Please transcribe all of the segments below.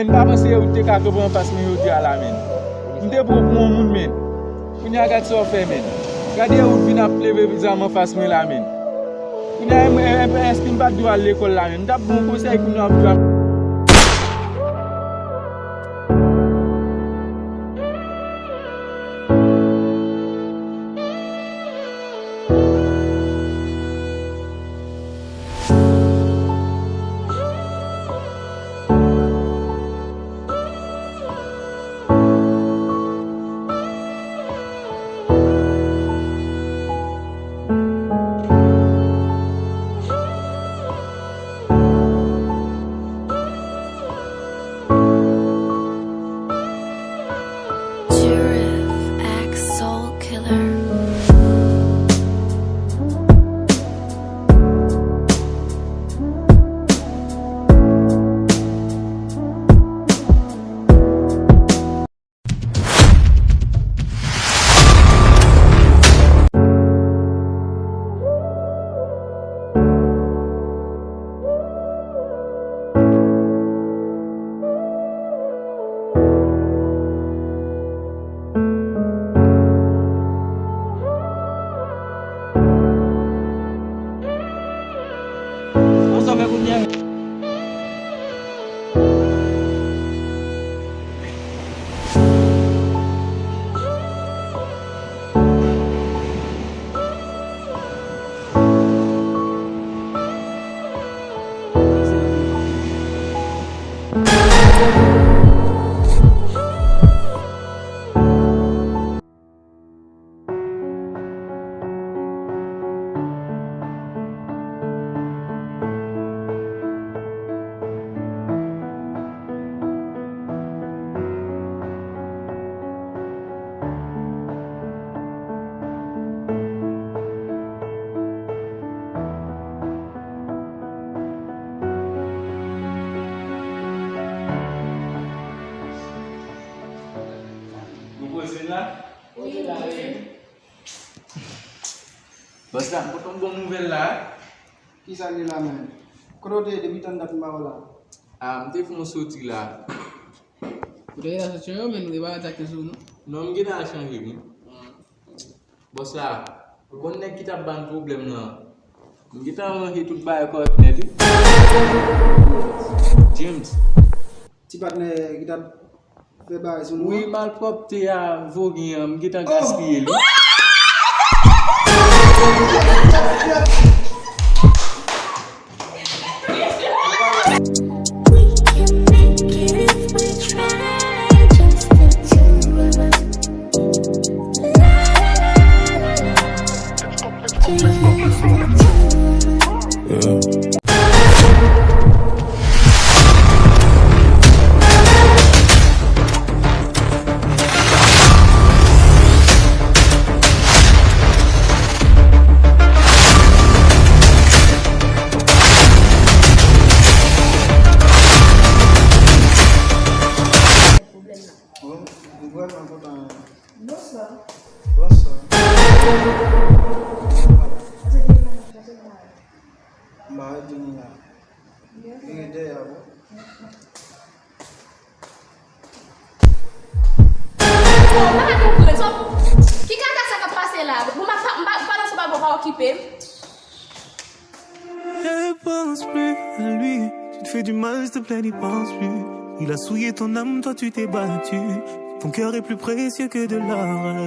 men, pas penser ou te ka prendre face men yo di à la men. M'te pour moun men. Kounya gade so fait men. Gade ou vinn ap leve bizarre face men la men. Kounya un spin pas droit à l'école la men. M'ta bon conseil kounya ap Bos dah, potong bon nouvelle là. Qui ça là même? Croté depuis tant d'années là. Ah, m'te faut me sortir là. Vous avez la situation, mais nous devons attaquer sur nous. Non, m'te dans changer oui. Bos là, bon nek qui t'a ban problème là. M'te t'a manqué tout bail ko net. James. Ti partenaire qui t'a fait bail sur nous. Oui, malpropre à voguer, m'te t'a gaspillé. Ne pense plus à lui, tu te fais du mal, s'il te plaît, n'y pense plus. Il a souillé ton âme, toi tu t'es battu. Ton cœur est plus précieux que de l'or.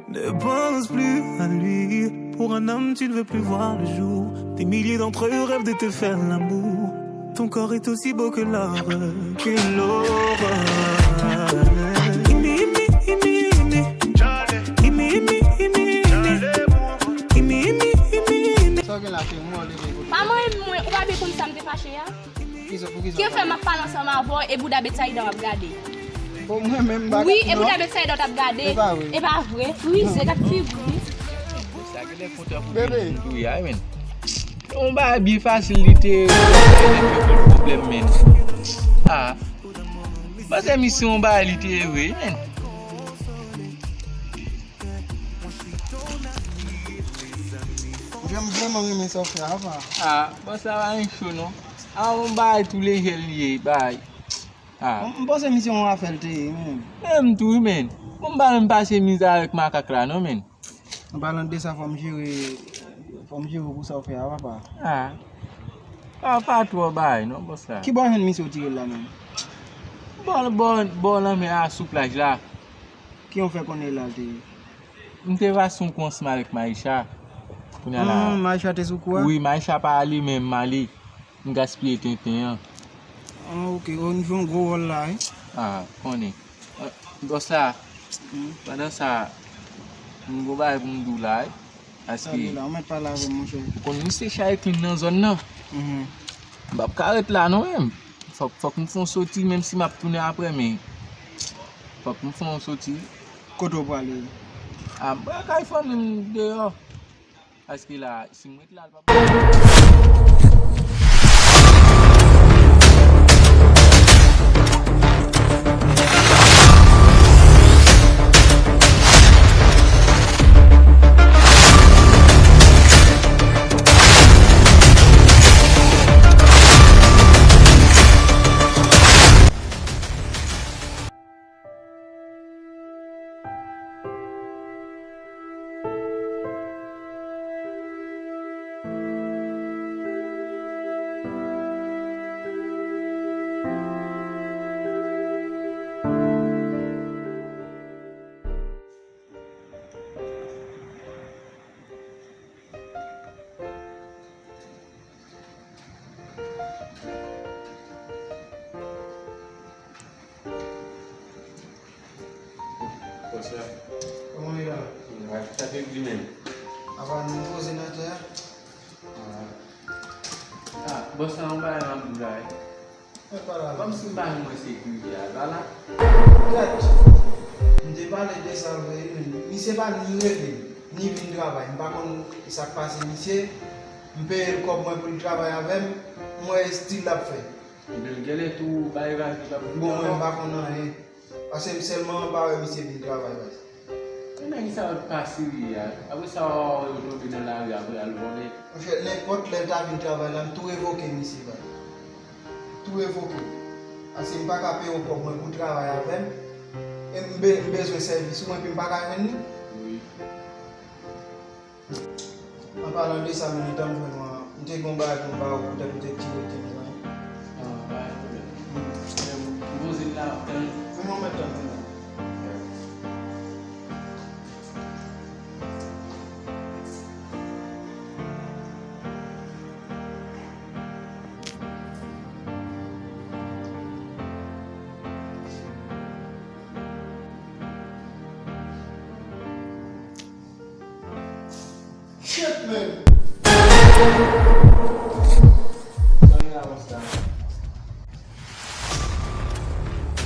Ne pense plus à lui, pour un homme tu ne veux plus voir le jour. Des milliers d'entre eux rêvent de te faire l'amour. Ton corps est aussi beau que l'or, que l'aurore. Maman ou pas comme ça me fâché ya. Qui fait ma parole ensemble avant et Bouddha Betsaï dans regarder. Bon moi même pas. Oui, et Bouddha Betsaï dans regarder. Et pas vrai. Oui, c'est la fille. Bébé. Oui, amen. On va bien faciliter le problème men. Ah. Parce que mission vaalité oui men. J'aime vraiment aimer ça faire avant. Ah, bon ça va un chaud non. Ah on va tous les liés, bye. Mpose misyon an fel te, men. Même tout, men. Mwen ba mwen pase miza avec makak la, non, men? Balan de sa fòm jire pou sa ou fe a wapa. Pas trop bay, non, boss la. Ki bon jen misyon tire la men? Bon, men a souplage la. Ki yon fe konen la te? Mwen te va son konsma avec Maïcha. Maïcha te sou kwa? Oui, Maïcha pa ali men mali. Mwen gaspille ten. Ok, on joun gros rôle la, Konen. Boss la, pendant ça, mwen go bay pou mdou la, aske, on met pa la ve mon chè. kon mwen se chaye klin nan zon nan. Mbap karet la non men. Fok mwen fon soti, même si map tourne apre, men. Fok mwen fon soti. Koto po ale? Mwen kay fon mwen deyo. Aske la, si mwen la Koman e la? Sa te di men. Avan nou pose nan te? Boss la mwen bay nan mdou la. Mwen pa la. Kom si bay mwen sekurite ya, bala. Gat, mde pale de salve, mi se pa ni reve, ni vin travay. Mpa kon sak pase misye, mpe el kop mwen pou li travay avem, mwen stil la fe. Mwen gele tou bay vaj ki la pou. Bon mwen mpa kon nan Ase mselman mpa we misye vin travay vay. Mwen ki sa wot pasi ya, avwe sa wot yo tobi nan la ri apre alvone. Mwen fè, n'importe lè ta vin travay lan, tou evoke misye vay. Tou evoke. Ase mpa ka pe yo kop mwen pou travay avem, e mbezwe servis, mwen pi mpa ka men ni. Oui. An palan de sa meni tan mwen mte gomba ak mba ou te mte tire te mwen. Mwen zin la ten. Mwen mwen tan mwen. Shit, man! Sorry la boss la.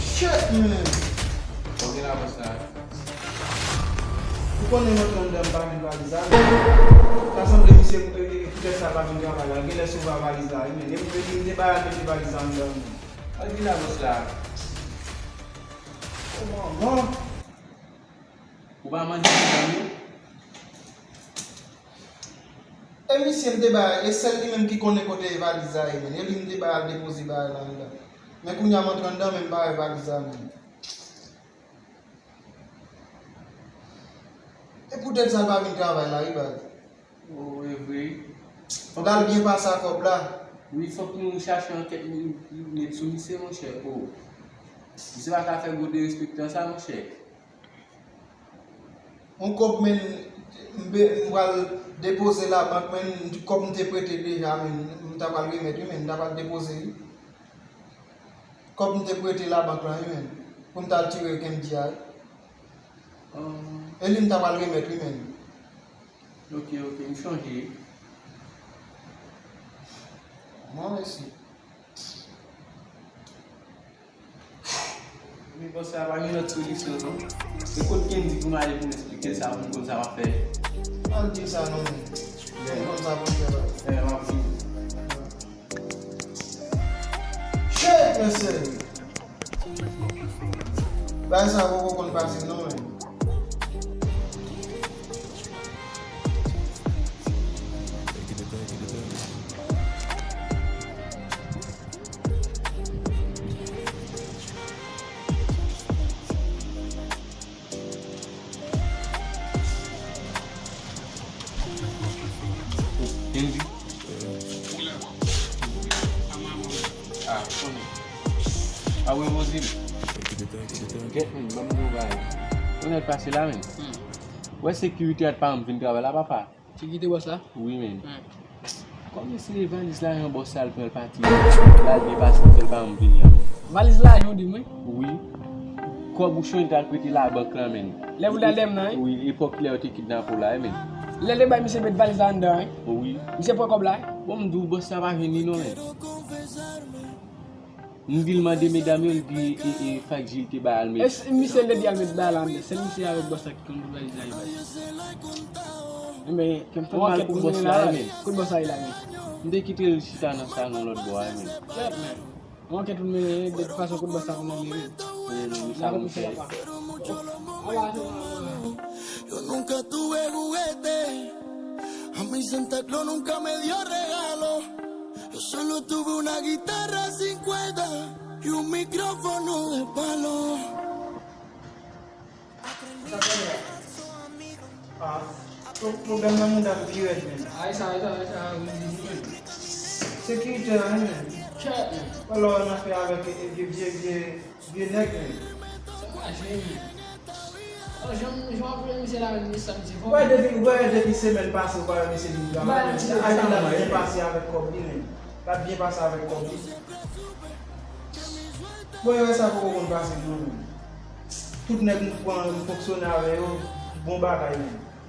Shit, man! Sorry la boss la. Pou konen mwen ton dem pa vin valizan? Tasan de misye pou sa pa vin travay, gen le sou va valizan, men. E pou vin de bayan de valizan dan. Sorry la boss la. Mwen. Ou ba man di kami? E misye mde bayan, e sel di men ki konen kote valizan, men. E li mde bayan depozi bayan lan dan. Men kou nyaman tran dan men bayan valizan, men. E pou den sal pa vin travay la, i bag. Oh, e vwe. Dal bien pa sa kop la. Oui, fok nou chache anket nou soumise mon chè. Oh. Se va ka fè go de respektan sa mon chè. On kop men mwal depose la bank men kop mte prete deja men mta pal remet yu men mta pal depose yu. Kop mte prete la bank la yu men pou mta tire kem diya. E li mta pal remet yu men. Ok, m chanje. Mwen esi. Mi boss la pa yon not solisyon non? E kote ken di pou ma ale pou m explike sa moun kon sa va fè. Al di sa non men. Kon sa bon fè la. Ma fi. Shit mese. Bay sa woko kon pasi non men. Ah, funny. Ah, we was him. Get me, maman nous va. On est passé là, men. Ouais, sécurité a pas venir travailler là, papa. Sécurité boss là? Oui, men. Comme si les valises là, un boss sale pour le parti. Là, il dépasse, il pas venir. Valise là, on dit moi? Oui. Quoi, bouchon est prêté là, banque là, men. Les vous l'allez non? Oui, époque là, on était kidnappé là, men. Les débats, monsieur met valise là dedans, hein? Oui. Monsieur pas comme là? Bon, m'dou boss ça va venir non, men. M'dil mande mesdames, il dit et fragile te ba almet. Est-ce que monsieur le dit à mettre balle c'est monsieur avec boss qui comme valise là. Mais comme On mal pour boss là, men. Pour boss là là. M'de quitter le chita dans ça non l'autre bois, men. Moi qui tout mais de toute façon pour boss ça comme on Ça me fait. Yo nunca tuve juguete, a mi Santa Claus nunca me dio regalo. Yo solo tuve una guitarra sin cuerda y un micrófono de palo. Problème là, mon ami, vieux, men. Ah ça. Sécurité là, men. Alors, on a fait avec vieux nègres, men. Ouais, depuis semaine passée, on va laisser du gars. Il a bien passé avec Kobe, men. Il a bien passé avec Kobe. Ouais, ça pour qu'on passe, non. Tout le monde fonctionne avec eux, bon bagaille.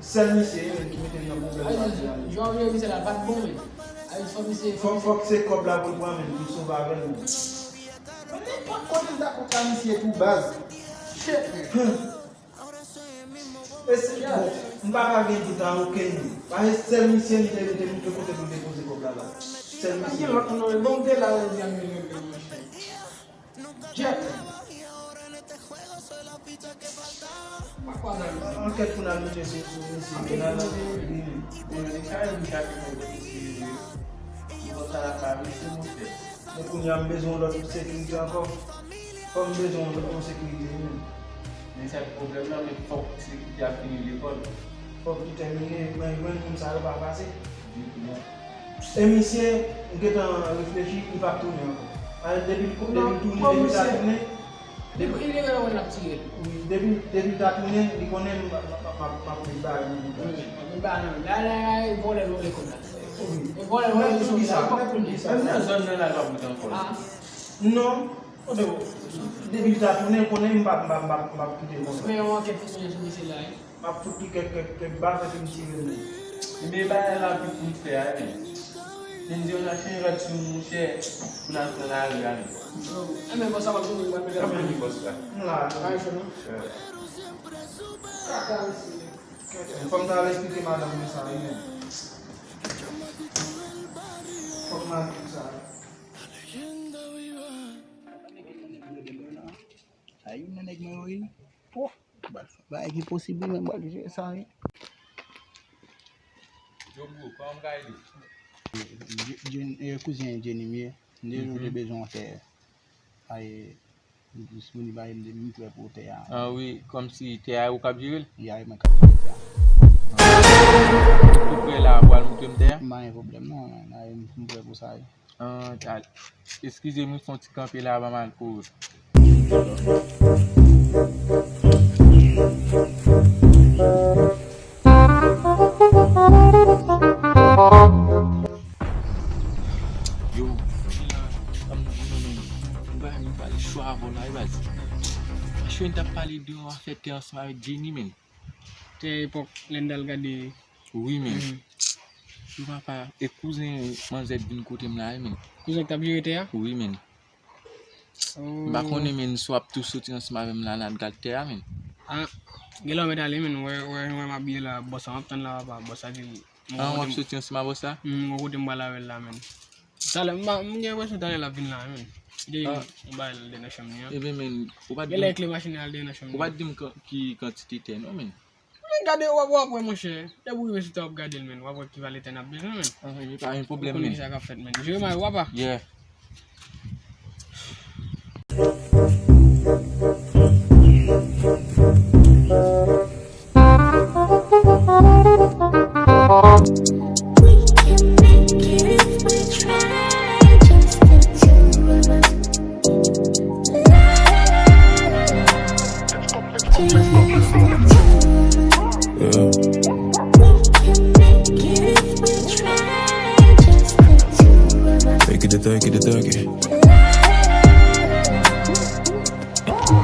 Seul monsieur qui mettait dans le problème. Faut que c'est comme la pour moi, mais qui sauve avec nous. Mais pas quand il a pour monsieur tout base. Et c'est bon, on ne va pas gagner du temps au Kenya. Parce que seul monsieur qui est de l'autre côté pour déposer comme là. Seul monsieur. Enquête pour la lutte sur monsieur. Donc on a besoin de sécurité encore. Comme besoin de sécurité. Mais c'est le problème là, mais il faut que sécurité a fini l'école. Il faut que tu termines, mais comme ça ne va pas passer. Et monsieur, il est réfléchi, il va tourner encore. Depuis ta tournée, depuis ta tournée, il connaît ma petite balle. Non, depuis ta tournée, il connaît ma petite balle. Ma petite quelques balles, c'est une tirée. Mais bah là, pour faire, on a fait un sur mon cher pour la regarder. Mais bon, ça va tout le monde. Comme tu as expliqué, madame, ça. Comment ça? Aí o neném meu aí, pô, vai que possível mesmo, vai que ça aí. Cozinha de anime, nele j'ai besoin de faire. Aí disponible de muito é pour ter. Ah oui, comme si tu es au Cap Giril. E aí mas Tu peux là voir le mutum terre. pas problème non, aí não é pour ça aí. Ah, excusez-moi, son petit camp là avant mal pour. Yo, choix avant là, vas-y. Je viens de parler de en fait ensemble avec Jenny, men. C'est époque l'endal gade. Oui, men. Tu vas pas. Et cousin, manzette d'une côté là, men. Cousin t'as bien été? Oui, men. Bah, qu'on est, men, soit tout sortir ensemble avec là, dans le terre, men. Ah, gelo me dale men ouais ma bien la bossa on tan la ba bossa di. Ah, on va sortir ensemble avec ça. Mo ko dem bala wel la men. Sale ma nge wesu dale la vin la men. Dey mbal de nation ni. Eh bien, men, on va Gele clé machine al de nation. On va dire qui quantité t'es, non, men. Regardez wa mon cher. De vous wesu top garder men wa qui va l'éteindre besoin men. Ah, il n'y a pas un problème, men. men. Ça ka fait men. Je ma wa pas. Yeah. We can make it if we try, just the two of us. turkey, the turkey, the turkey.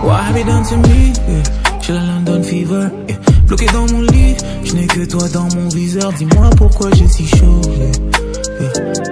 What have you done to me? Yeah. J'ai la London fever. Yeah. Bloqué dans mon lit, je n'ai que toi dans mon viseur. Dis-moi pourquoi j'ai si chaud. Yeah. Yeah.